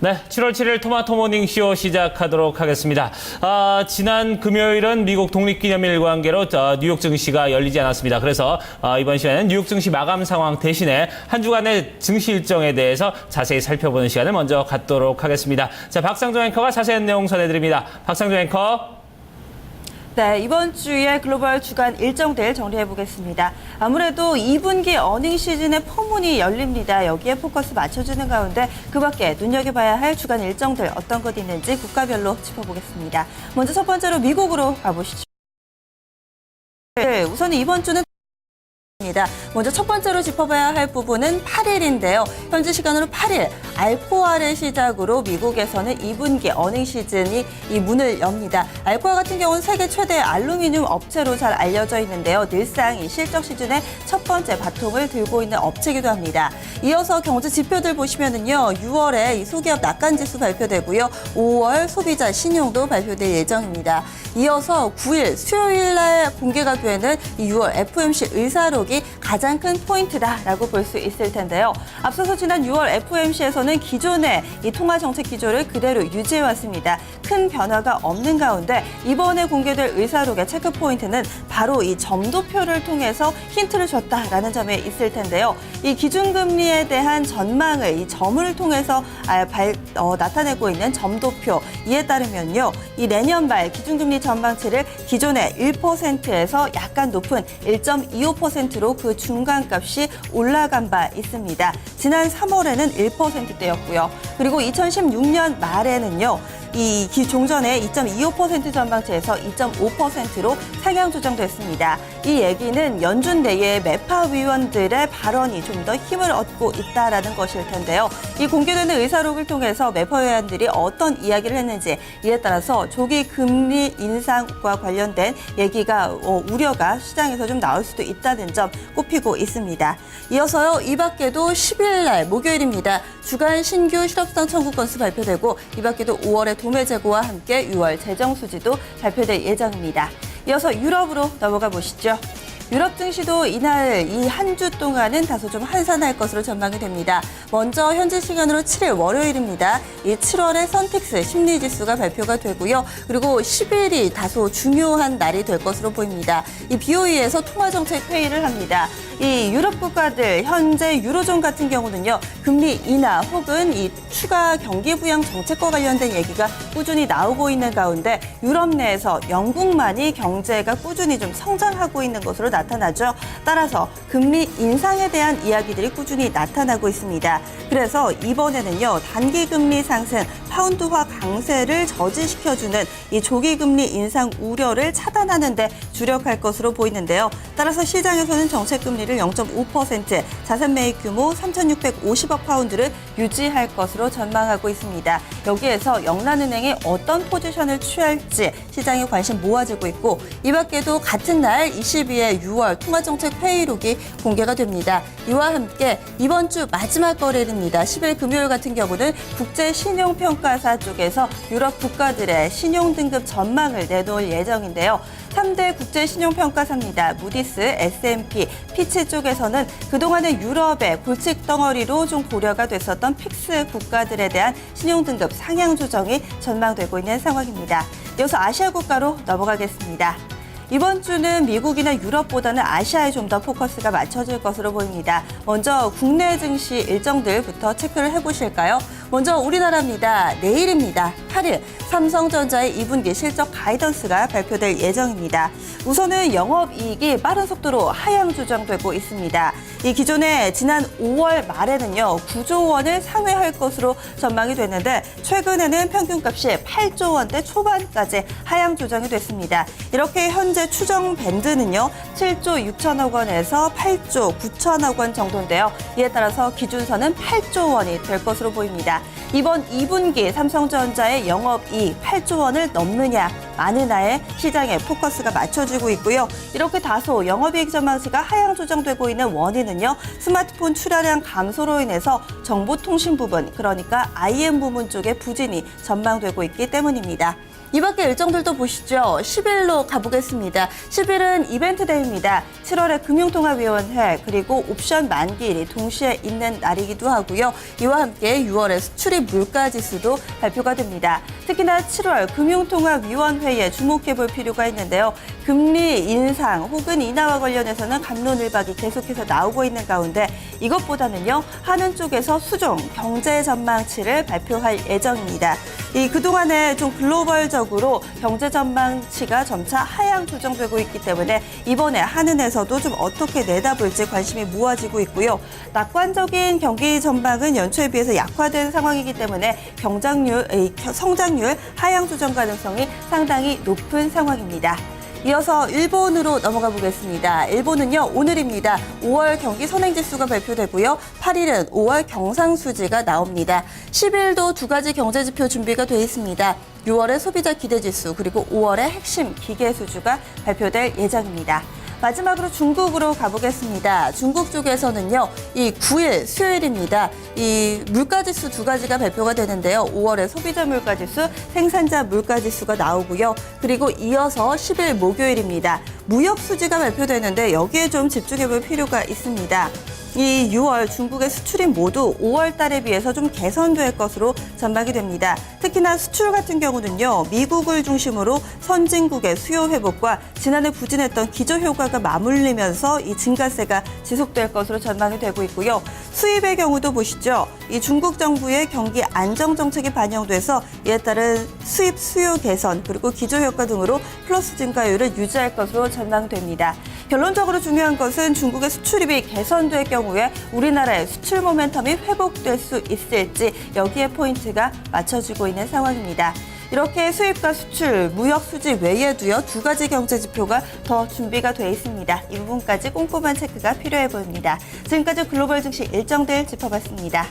네, 7월 7일 토마토 모닝쇼 시작하도록 하겠습니다. 지난 금요일은 미국 독립기념일 관계로 뉴욕 증시가 열리지 않았습니다. 그래서 이번 시간에는 뉴욕 증시 마감 상황 대신에 한 주간의 증시 일정에 대해서 자세히 살펴보는 시간을 먼저 갖도록 하겠습니다. 자, 박상종 앵커가 자세한 내용 전해드립니다. 박상종 앵커. 네, 이번 주에 글로벌 주간 일정들 정리해보겠습니다. 아무래도 2분기 어닝 시즌의 포문이 열립니다. 여기에 포커스 맞춰주는 가운데 그 밖에 눈여겨봐야 할 주간 일정들 어떤 것 있는지 국가별로 짚어보겠습니다. 먼저 첫 번째로 미국으로 가보시죠. 네, 우선 이번 주는 먼저 첫 번째로 짚어봐야 할 부분은 8일인데요. 현지 시간으로 8일 알코아를 시작으로 미국에서는 2분기 어닝 시즌이 이 문을 엽니다. 알코아 같은 경우는 세계 최대 알루미늄 업체로 잘 알려져 있는데요. 늘상 이 실적 시즌의 첫 번째 바통을 들고 있는 업체이기도 합니다. 이어서 경제 지표들 보시면은요, 6월에 이 소기업 낙관지수 발표되고요, 5월 소비자 신용도 발표될 예정입니다. 이어서 9일 수요일 날 공개가 되는 이 6월 FOMC 의사록이 가장 큰 포인트다라고 볼 수 있을 텐데요. 앞서서 지난 6월 FOMC에서는 기존의 이 통화 정책 기조를 그대로 유지해 왔습니다. 큰 변화가 없는 가운데 이번에 공개될 의사록의 체크 포인트는 바로 이 점도표를 통해서 힌트를 줬다라는 점에 있을 텐데요. 이 기준금리에 대한 전망을 이 점을 통해서 나타내고 있는 점도표, 이에 따르면요, 이 내년 말 기준금리 전망치를 기존의 1%에서 약간 높은 1.25%로 그 중간값이 올라간 바 있습니다. 지난 3월에는 1%대였고요. 그리고 2016년 말에는요, 이 종전의 2.25% 전망치에서 2.5%로 상향 조정됐습니다. 이 얘기는 연준 내의 매파 위원들의 발언이 좀 더 힘을 얻고 있다라는 것일 텐데요. 이 공개되는 의사록을 통해서 매파 위원들이 어떤 이야기를 했는지, 이에 따라서 조기 금리 인상과 관련된 얘기가 우려가 시장에서 좀 나올 수도 있다는 점 꼽히고 있습니다. 이어서요, 이 밖에도 10일 날 목요일입니다. 주간 신규 실업수당 청구 건수 발표되고, 이 밖에도 5월에 도매 재고와 함께 6월 재정 수지도 발표될 예정입니다. 이어서 유럽으로 넘어가 보시죠. 유럽 증시도 이날 이 한 주 동안은 다소 좀 한산할 것으로 전망이 됩니다. 먼저 현지 시간으로 7일 월요일입니다. 이 7월의 선택스 심리지수가 발표가 되고요. 그리고 10일이 다소 중요한 날이 될 것으로 보입니다. 이 BOE에서 통화정책 회의를 합니다. 이 유럽 국가들, 현재 유로존 같은 경우는요, 금리 인하 혹은 이 추가 경기 부양 정책과 관련된 얘기가 꾸준히 나오고 있는 가운데 유럽 내에서 영국만이 경제가 꾸준히 좀 성장하고 있는 것으로 나타나죠. 따라서 금리 인상에 대한 이야기들이 꾸준히 나타나고 있습니다. 그래서 이번에는요, 단기 금리 상승, 파운드화 강세를 저지시켜주는 이 조기 금리 인상 우려를 차단하는 데 주력할 것으로 보이는데요. 따라서 시장에서는 정책 금리를 0.5%, 자산 매입 규모 3,650억 파운드를 유지할 것으로 전망하고 있습니다. 여기에서 영란은행이 어떤 포지션을 취할지 시장에 관심 모아지고 있고, 이 밖에도 같은 날 22일 6월 통화정책 회의록이 공개가 됩니다. 이와 함께 이번 주 마지막 거래일입니다. 10일 금요일 같은 경우는 국제신용평가사 쪽에서 유럽 국가들의 신용등급 전망을 내놓을 예정인데요. 3대 국제신용평가사입니다. 무디스, S&P, 피치 쪽에서는 그동안의 유럽의 골칫덩어리로 좀 고려가 됐었던 픽스 국가들에 대한 신용등급 상향 조정이 전망되고 있는 상황입니다. 이어서 아시아 국가로 넘어가겠습니다. 이번 주는 미국이나 유럽보다는 아시아에 좀 더 포커스가 맞춰질 것으로 보입니다. 먼저 국내 증시 일정들부터 체크를 해보실까요? 먼저 우리나라입니다. 내일입니다. 8일 삼성전자의 2분기 실적 가이던스가 발표될 예정입니다. 우선은 영업이익이 빠른 속도로 하향 조정되고 있습니다. 이 기존에 지난 5월 말에는요, 9조 원을 상회할 것으로 전망이 됐는데 최근에는 평균값이 8조 원대 초반까지 하향 조정이 됐습니다. 이렇게 현재 추정 밴드는요, 7조 6천억 원에서 8조 9천억 원 정도인데요. 이에 따라서 기준선은 8조 원이 될 것으로 보입니다. 이번 2분기 삼성전자의 영업이익 8조 원을 넘느냐 마느냐에 시장의 포커스가 맞춰지고 있고요. 이렇게 다소 영업이익 전망치가 하향 조정되고 있는 원인은요, 스마트폰 출하량 감소로 인해서 정보통신 부분, 그러니까 IM 부문 쪽의 부진이 전망되고 있기 때문입니다. 이 밖에 일정들도 보시죠. 10일로 가보겠습니다. 10일은 이벤트 데이입니다. 7월에 금융통화위원회 그리고 옵션 만기일이 동시에 있는 날이기도 하고요. 이와 함께 6월에 수출입 물가지수도 발표가 됩니다. 특히나 7월 금융통화위원회에 주목해 볼 필요가 있는데요. 금리 인상 혹은 인하와 관련해서는 갑론을박이 계속해서 나오고 있는 가운데 이것보다는요. 하는 쪽에서 수종 경제 전망치를 발표할 예정입니다. 그동안에 좀 글로벌적으로 경제 전망치가 점차 하향 조정되고 있기 때문에 이번에 한은에서도 좀 어떻게 내다볼지 관심이 모아지고 있고요. 낙관적인 경기 전망은 연초에 비해서 약화된 상황이기 때문에 성장률 하향 조정 가능성이 상당히 높은 상황입니다. 이어서 일본으로 넘어가 보겠습니다. 일본은요, 오늘입니다. 5월 경기 선행지수가 발표되고요. 8일은 5월 경상수지가 나옵니다. 10일도 두 가지 경제지표 준비가 돼 있습니다. 6월의 소비자 기대지수 그리고 5월의 핵심 기계수주가 발표될 예정입니다. 마지막으로 중국으로 가보겠습니다. 중국 쪽에서는요, 이 9일 수요일입니다. 이 물가지수 두 가지가 발표가 되는데요. 5월에 소비자 물가지수, 생산자 물가지수가 나오고요. 그리고 이어서 10일 목요일입니다. 무역 수지가 발표되는데 여기에 좀 집중해 볼 필요가 있습니다. 이 6월 중국의 수출입 모두 5월 달에 비해서 좀 개선될 것으로 전망이 됩니다. 특히나 수출 같은 경우는요. 미국을 중심으로 선진국의 수요 회복과 지난해 부진했던 기저 효과가 맞물리면서 이 증가세가 지속될 것으로 전망이 되고 있고요. 수입의 경우도 보시죠. 이 중국 정부의 경기 안정 정책이 반영돼서 이에 따른 수입 수요 개선 그리고 기저 효과 등으로 플러스 증가율을 유지할 것으로 전망됩니다. 결론적으로 중요한 것은 중국의 수출입이 개선될 경우에 우리나라의 수출 모멘텀이 회복될 수 있을지 여기에 포인트가 맞춰지고 있는 상황입니다. 이렇게 수입과 수출, 무역 수지 외에도요 두 가지 경제 지표가 더 준비가 돼 있습니다. 이 부분까지 꼼꼼한 체크가 필요해 보입니다. 지금까지 글로벌 증시 일정들 짚어봤습니다.